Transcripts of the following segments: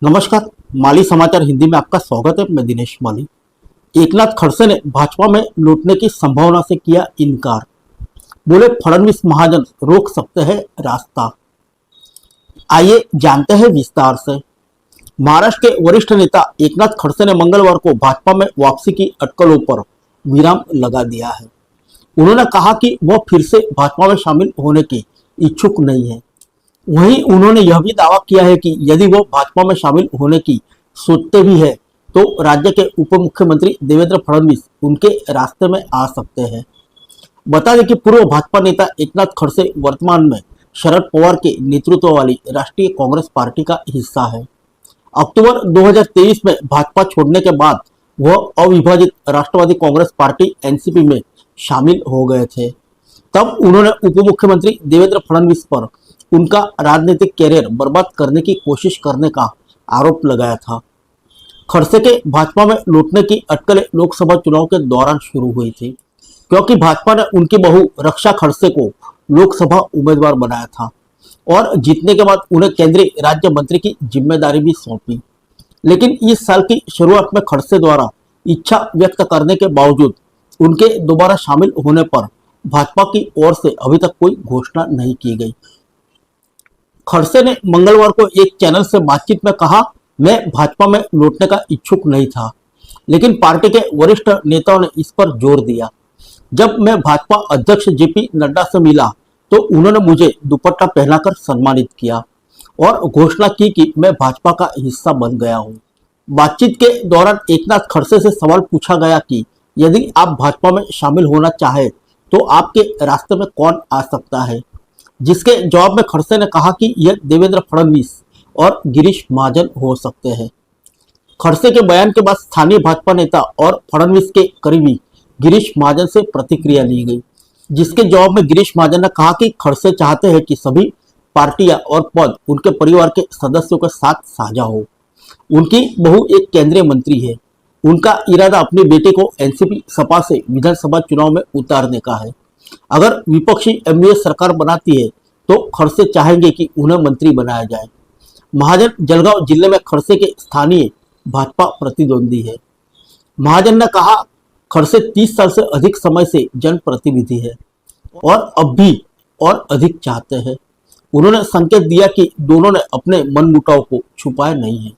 नमस्कार। माली समाचार हिंदी में आपका स्वागत है। मैं दिनेश माली। एकनाथ खड़से ने भाजपा में लौटने की संभावना से किया इनकार। बोले फडणवीस महाजन रोक सकते हैं रास्ता। आइए जानते हैं विस्तार से। महाराष्ट्र के वरिष्ठ नेता एकनाथ खड़से ने मंगलवार को भाजपा में वापसी की अटकलों पर विराम लगा दिया है। उन्होंने कहा कि वह फिर से भाजपा में शामिल होने के इच्छुक नहीं है। वहीं उन्होंने यह भी दावा किया है कि यदि वो भाजपा में शामिल होने की सोचते भी है तो राज्य के उप मुख्यमंत्री देवेंद्र फडणवीस उनके रास्ते में आ सकते हैं। बता दें कि पूर्व भाजपा नेता एकनाथ खड़से वर्तमान में शरद पवार के नेतृत्व वाली राष्ट्रीय कांग्रेस पार्टी का हिस्सा है। अक्टूबर 2023 में भाजपा छोड़ने के बाद वह अविभाजित राष्ट्रवादी कांग्रेस पार्टी एनसीपी में शामिल हो गए थे। तब उन्होंने उप मुख्यमंत्री देवेंद्र फडणवीस पर उनका राजनीतिक कैरियर बर्बाद करने की कोशिश करने का आरोप लगाया था। खड़से के भाजपा में लौटने की अटकलें लोकसभा चुनाव के दौरान शुरू हुई थी, क्योंकि भाजपा ने उनकी बहू रक्षा खड़से को लोकसभा उम्मीदवार बनाया था और जीतने के बाद उन्हें केंद्रीय राज्य मंत्री की जिम्मेदारी भी सौंपी। लेकिन इस साल की शुरुआत में खड़से द्वारा इच्छा व्यक्त करने के बावजूद उनके दोबारा शामिल होने पर भाजपा की ओर से अभी तक कोई घोषणा नहीं की गई। खड़से ने मंगलवार को एक चैनल से बातचीत में कहा, मैं भाजपा में लौटने का इच्छुक नहीं था, लेकिन पार्टी के वरिष्ठ नेताओं ने इस पर जोर दिया। जब मैं भाजपा अध्यक्ष जेपी नड्डा से मिला तो उन्होंने मुझे दुपट्टा पहनाकर सम्मानित किया और घोषणा की कि मैं भाजपा का हिस्सा बन गया हूं। बातचीत के दौरान एकनाथ खड़से से सवाल पूछा गया कि यदि आप भाजपा में शामिल होना चाहे तो आपके रास्ते में कौन आ सकता है, जिसके जवाब में खड़से ने कहा कि यह देवेंद्र फडणवीस और गिरीश महाजन हो सकते हैं। खड़से के बयान के बाद स्थानीय भाजपा नेता और फडणवीस के करीबी गिरीश महाजन से प्रतिक्रिया ली गई, जिसके जवाब में गिरीश महाजन ने कहा कि खड़से चाहते हैं कि सभी पार्टियां और पद उनके परिवार के सदस्यों के साथ साझा हो। उनकी बहू एक केंद्रीय मंत्री है। उनका इरादा अपनी बेटे को एनसीपी सपा से विधानसभा चुनाव में उतारने का है। अगर विपक्षी एमडीए सरकार बनाती है तो खड़से चाहेंगे कि उन्हें मंत्री बनाया जाए। महाजन जलगांव जिले में खड़से के स्थानीय भाजपा प्रतिद्वंदी है। महाजन ने कहा, खड़से 30 साल से अधिक समय से जनप्रतिनिधि है और अब भी और अधिक चाहते हैं। उन्होंने संकेत दिया कि दोनों ने अपने मनमुटाव को छुपाया नहीं है।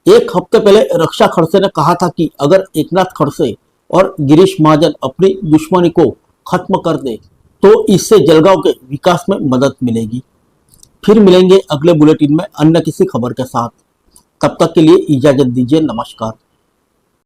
एक हफ्ते पहले रक्षा खड़से ने कहा था कि अगर एकनाथ खड़से और गिरीश महाजन अपनी दुश्मनी को खत्म कर दे तो इससे जलगांव के विकास में मदद मिलेगी। फिर मिलेंगे अगले बुलेटिन में अन्य किसी खबर के साथ। तब तक के लिए इजाजत दीजिए। नमस्कार।